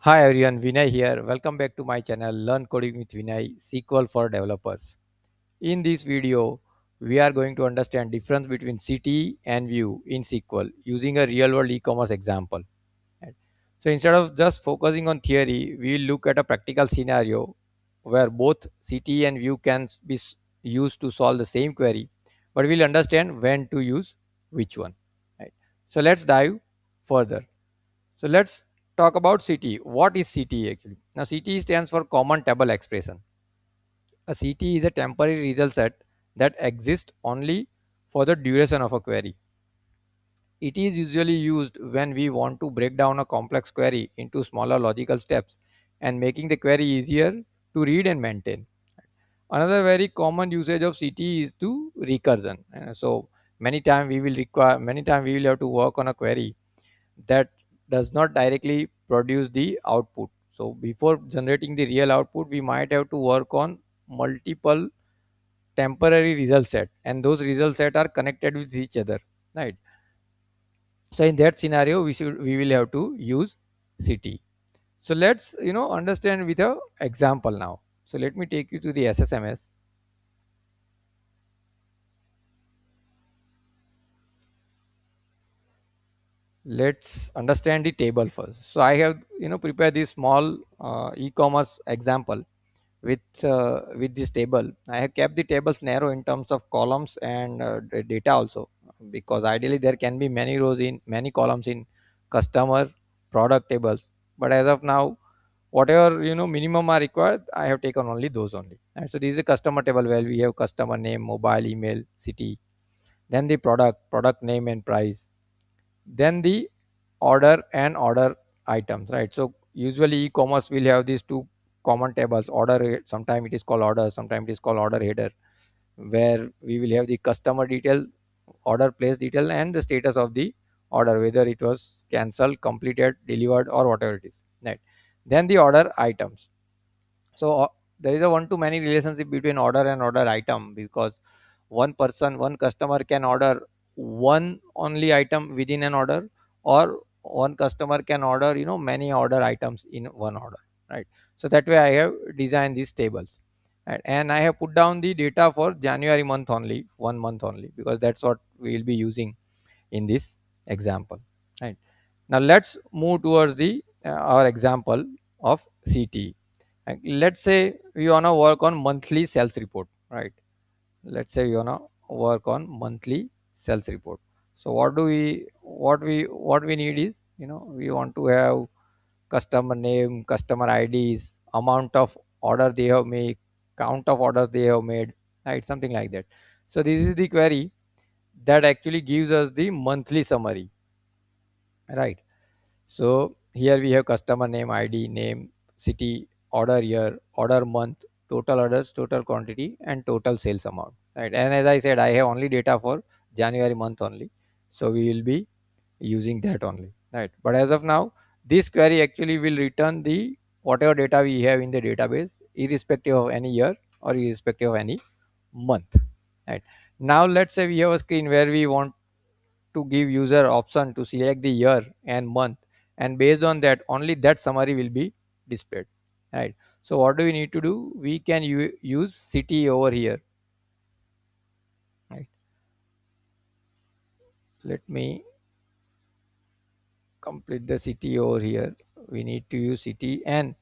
Hi everyone, Vinay here. Welcome back to my channel Learn Coding with Vinay SQL for Developers. In this video, we are going to understand difference between CTE and View in SQL using a real-world e-commerce example. Right. So instead of just focusing on theory, we will look at a practical scenario where both CTE and View can be used to solve the same query, but we'll understand when to use which one. Right. So let's dive further. So let's talk about CTE. What is CTE actually? Now CTE stands for Common Table Expression. A CTE is a temporary result set that exists only for the duration of a query. It is usually used when we want to break down a complex query into smaller logical steps and making the query easier to read and maintain. Another very common usage of CTE is to recursion. So many time we will have to work on a query that does not directly produce the output. So before generating the real output, we might have to work on multiple temporary result set, and those result set are connected with each other, right? So in that scenario, we will have to use CT. So let's understand with a example now. So let me take you to the SSMS. Let's understand the table first. So I have prepared this small e-commerce example with this table. I have kept the tables narrow in terms of columns and data also, because ideally there can be many rows in many columns in customer product tables. But as of now, whatever minimum are required, I have taken only those only. And so this is a customer table where we have customer name, mobile, email, city, then the product name and price, then the order and order items, right? So usually e-commerce will have these two common tables. Sometimes it is called order, sometimes it is called order header, where we will have the customer detail, order place detail, and the status of the order, whether it was cancelled, completed, delivered, or whatever it is, right? Then the order items. So there is a one to many relationship between order and order item, because one customer can order one only item within an order, or one customer can order many order items in one order, right? So that way I have designed these tables, right? And I have put down the data for January month only, 1 month only, because that's what we will be using in this example, right? Now let's move towards the our example of CTE. Let's say we want to work on monthly sales report, right? Let's say we want to work on monthly sales report. So what we need is, we want to have customer name, customer IDs, amount of order they have made, count of orders they have made, right? Something like that. So this is the query that actually gives us the monthly summary, right? So here we have customer name, ID, name, city, order year, order month, total orders, total quantity, and total sales amount, right? And as I said, I have only data for January month only, so we will be using that only, right? But as of now, this query actually will return the whatever data we have in the database, irrespective of any year or irrespective of any month, right? Now let's say we have a screen where we want to give user option to select the year and month, and based on that only that summary will be displayed, right? So what do we need to do? We can use city over here, right? Let me complete the city over here. We need to use city, and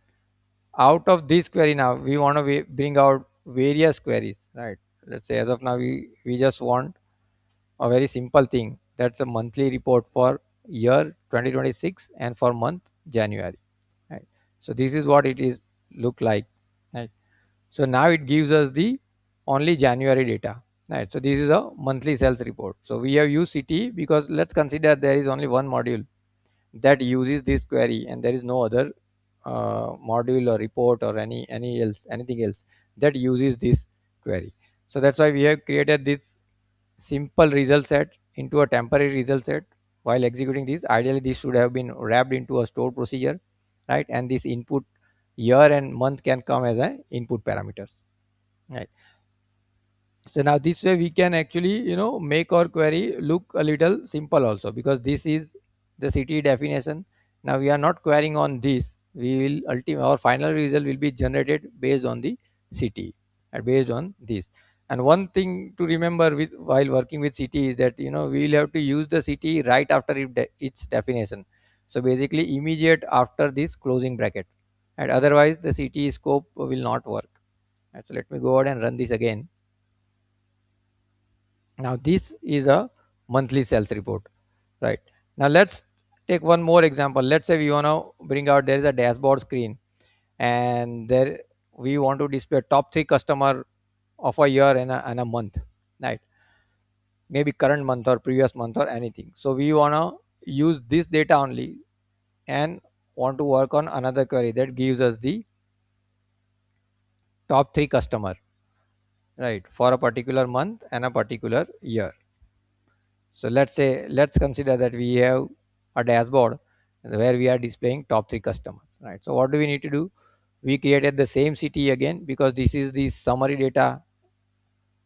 out of this query now we want to bring out various queries, right? Let's say as of now we just want a very simple thing, that's a monthly report for year 2026 and for month January, right? So this is what it is look like, right? So now it gives us the only January data, right? So this is a monthly sales report. So we have used CT because let's consider there is only one module that uses this query, and there is no other module or report or anything else that uses this query. So that's why we have created this simple result set into a temporary result set. While executing this, ideally this should have been wrapped into a stored procedure, right? And this input year and month can come as an input parameters, right? So now this way we can actually make our query look a little simple also, because this is the city definition. Now we are not querying on this, we will ultimate our final result will be generated based on the CTE and based on this. And one thing to remember with while working with CTE is that we will have to use the CTE right after its definition. So basically immediate after this closing bracket, and otherwise the CTE scope will not work. Right, so let me go ahead and run this again. Now this is a monthly sales report. Right, now let's take one more example. Let's say we want to bring out, there is a dashboard screen, and there we want to display top three customer of a year and a month. Right, maybe current month or previous month or anything. So we want to use this data only and want to work on another query that gives us the top three customer, right, for a particular month and a particular year. So let's consider that we have a dashboard where we are displaying top three customers. Right, so what do we need to do? We created the same CTE again, because this is the summary data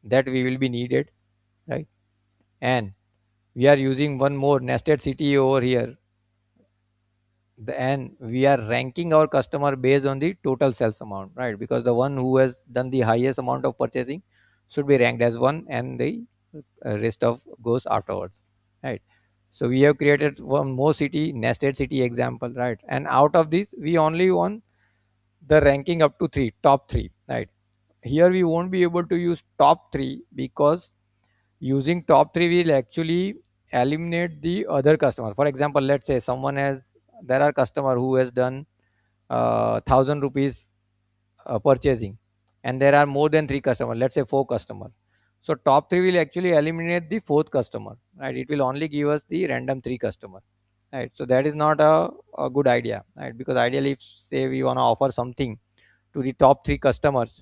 that we will be needed. Right, and we are using one more nested CTE over here. And we are ranking our customer based on the total sales amount, right, because the one who has done the highest amount of purchasing should be ranked as one, and the rest of goes afterwards. Right, so we have created one more city nested city example. Right, and out of this we only want the ranking up to three, top three. Right, here we won't be able to use top three, because using top three will actually eliminate the other customer. For example, let's say someone has there are customer who has done 1,000 rupees purchasing, and there are more than three customers, let's say four customer. So top three will actually eliminate the fourth customer. Right, it will only give us the random three customer. Right, so that is not a good idea. Right, because ideally if say we want to offer something to the top three customers,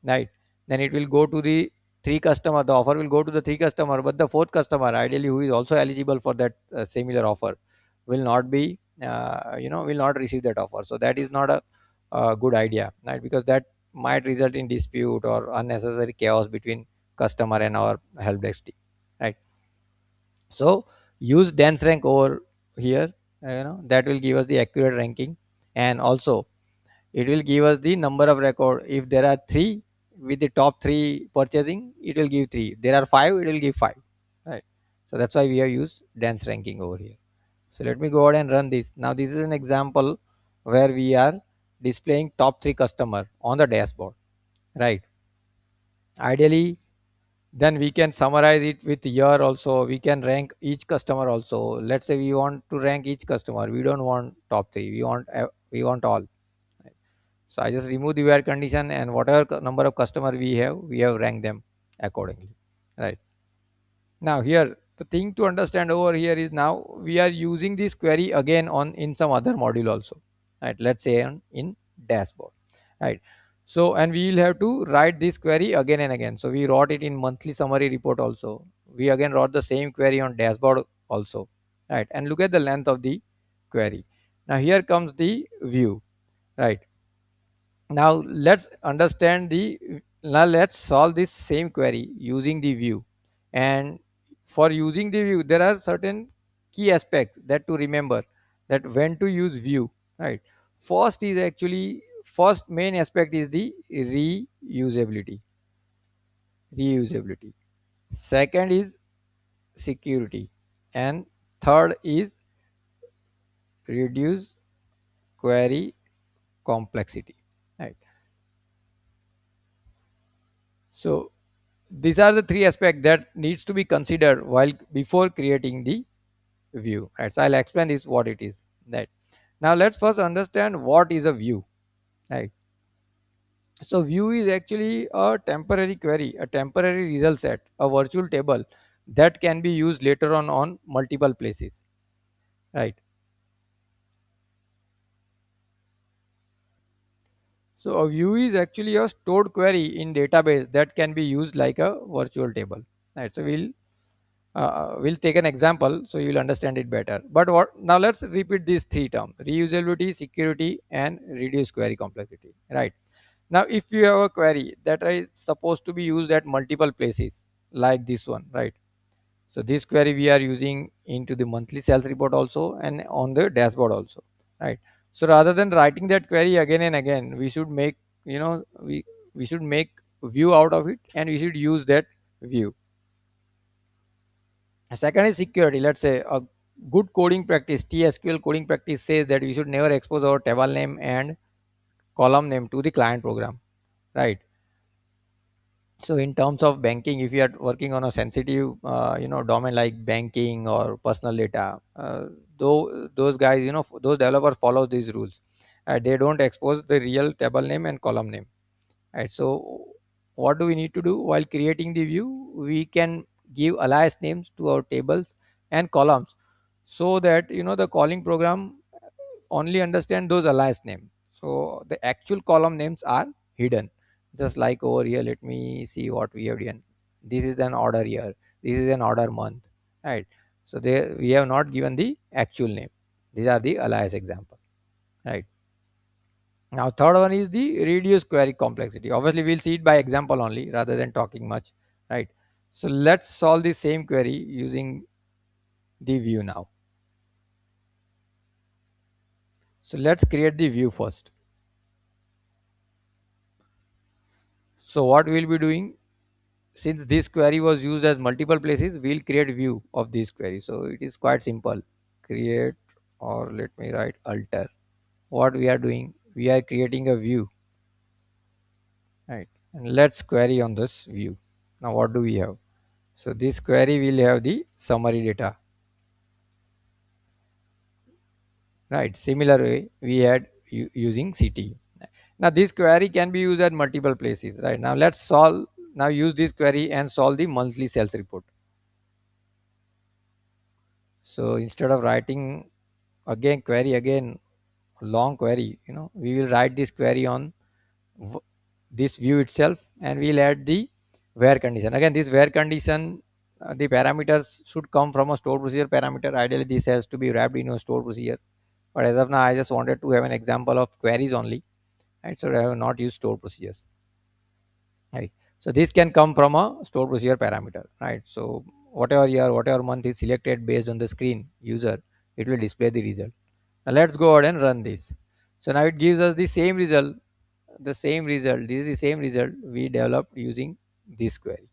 right, then it will go to the three customer, the offer will go to the three customer, but the fourth customer ideally who is also eligible for that similar offer will not be will not receive that offer. So that is not a good idea. Right, because that might result in dispute or unnecessary chaos between customer and our help desk team. Right, so use dense rank over here. That will give us the accurate ranking, and also it will give us the number of record. If there are three with the top three purchasing, it will give three. If there are five, it will give five. Right, so that's why we have used dense ranking over here. So let me go ahead and run this. Now this is an example where we are displaying top three customer on the dashboard. Right, ideally then we can summarize it with year also. We can rank each customer also. Let's say we want to rank each customer, we don't want top three, we want all. Right. So I just remove the where condition, and whatever number of customer we have ranked them accordingly. Right, now here the thing to understand over here is, now we are using this query again on in some other module also. Right, let's say in dashboard. Right, so and we will have to write this query again and again. So we wrote it in monthly summary report also, we again wrote the same query on dashboard also. Right, and look at the length of the query. Now here comes the view. Right, now let's solve this same query using the view. And for using the view, there are certain key aspects that to remember, that when to use view. Right, first main aspect is the reusability. Second is security, and third is reduce query complexity. Right, so these are the three aspects that needs to be considered while before creating the view. Right, so I'll explain this what it is. Right, now let's first understand what is a view. Right, so view is actually a temporary query, a temporary result set, a virtual table that can be used later on multiple places. Right, so a view is actually a stored query in database that can be used like a virtual table. Right, so we'll take an example so you'll understand it better. But what now, let's repeat these three terms: reusability, security, and reduce query complexity. Right, now if you have a query that is supposed to be used at multiple places like this one. Right, so this query we are using into the monthly sales report also and on the dashboard also. Right, So rather than writing that query again and again, we should make, you know, we should make view out of it, and we should use that view. Second is security. Let's say a good coding practice, TSQL coding practice, says that we should never expose our table name and column name to the client program, right? So in terms of banking, if you are working on a sensitive domain like banking or personal data, though those guys, those developers follow these rules. They don't expose the real table name and column name, right? So what do we need to do while creating the view? We can give alias names to our tables and columns, so that the calling program only understand those alias name. So the actual column names are hidden. Just like over here, let me see what we have done. This is an order year, this is an order month, right? So there we have not given the actual name. These are the alias example, right? Now third one is the reduce query complexity. Obviously we'll see it by example only rather than talking much, right? So let's solve the same query using the view now. So let's create the view first. So what we'll be doing, since this query was used as multiple places, we'll create view of this query. So it is quite simple. Create, or let me write alter. What we are doing, we are creating a view, right? And let's query on this view. Now what do we have? So this query will have the summary data, right? Similar way we had using CTE. Now this query can be used at multiple places, right? Now let's solve. Now use this query and solve the monthly sales report. So instead of writing again query again, long query, we will write this query on v- this view itself, and we'll add the where condition. Again, this where condition, the parameters should come from a store procedure parameter. Ideally this has to be wrapped in a store procedure, but as of now I just wanted to have an example of queries only, right? So I have not used store procedures, right? So this can come from a store procedure parameter, right? So whatever year, whatever month is selected based on the screen user, it will display the result. Now let's go ahead and run this. So now it gives us the same result, the same result. This is the same result we developed using this query,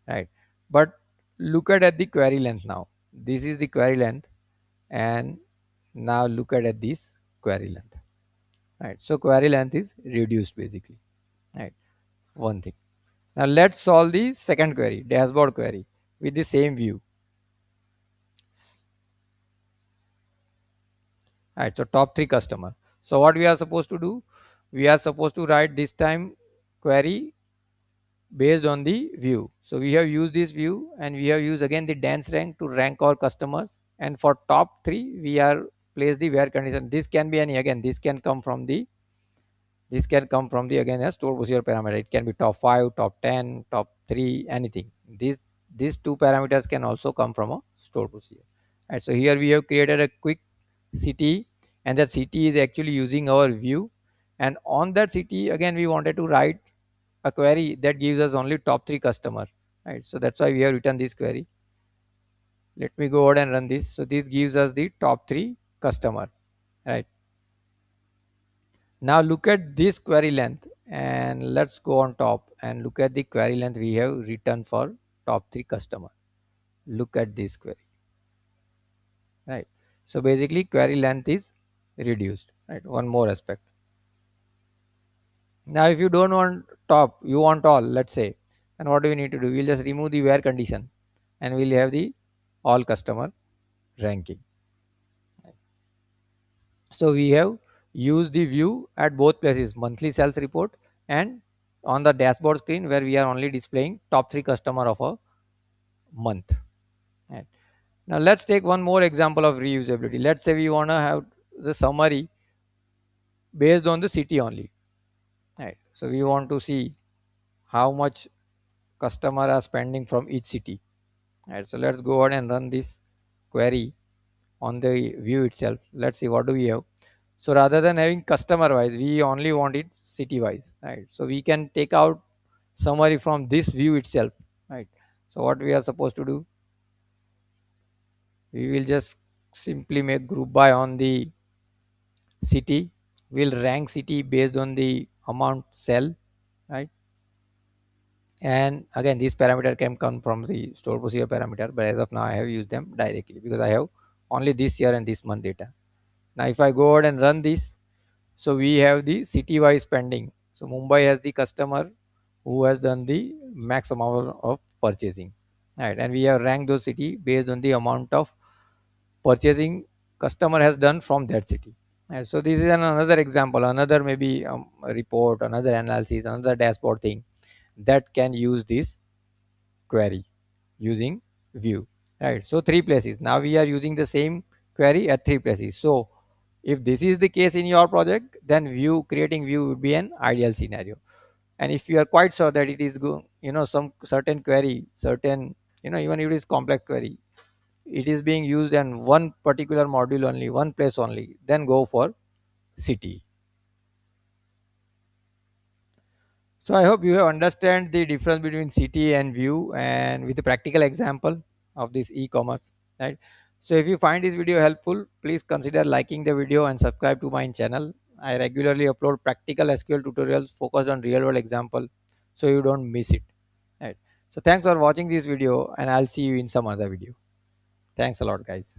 right? But look at the query length now. This is the query length, and now look at this query length, right? So query length is reduced basically, right? One thing. Now let's solve the second query, dashboard query, with the same view. Right, so top three customer. So what we are supposed to do? We are supposed to write this time query based on the view. So we have used this view, and we have used again the dance rank to rank our customers. And for top three, we are place the where condition. This can be any, again this can come from the, again a store procedure parameter. It can be top 5, top 10, top 3, anything. These two parameters can also come from a store procedure. And so here we have created a quick CTE, and that CTE is actually using our view. And on that CTE, again we wanted to write a query that gives us only top 3 customer, right? So that's why we have written this query. Let me go ahead and run this. So this gives us the top 3 customer, right? Now look at this query length, and let's go on top and look at the query length we have written for top 3 customer. Look at this query, right? So basically query length is reduced, right? One more aspect. Now if you don't want top, you want all, let's say, then what do we need to do? We'll just remove the where condition, and we'll have the all customer ranking. So we have used the view at both places, monthly sales report and on the dashboard screen, where we are only displaying top 3 customer of a month. Right. Now let's take one more example of reusability. Let's say we want to have the summary based on the city only. Right. So we want to see how much customer are spending from each city. Right. So let's go ahead and run this query on the view itself. Let's see what do we have. So rather than having customer wise, we only want it city wise, right? So we can take out summary from this view itself, right? So what we are supposed to do, we will just simply make group by on the city, will rank city based on the amount cell, right? And again, these parameter can come from the store procedure parameter, but as of now I have used them directly because I have only this year and this month data. Now if I go ahead and run this, so we have the city wise spending. So Mumbai has the customer who has done the max amount of purchasing, right? And we have ranked those city based on the amount of purchasing customer has done from that city. And so this is another example, another maybe report, another analysis, another dashboard thing that can use this query using view, right? So three places. Now we are using the same query at three places. So if this is the case in your project, then view, creating view would be an ideal scenario. And if you are quite sure that it is some certain query, certain, even if it is complex query, it is being used in one particular module only, one place only, then go for CTE. So I hope you have understand the difference between CTE and view, and with a practical example of this e-commerce, right? So if you find this video helpful, please consider liking the video and subscribe to my channel. I regularly upload practical SQL tutorials focused on real world example, so you don't miss it, right? So thanks for watching this video, and I'll see you in some other video. Thanks a lot, guys.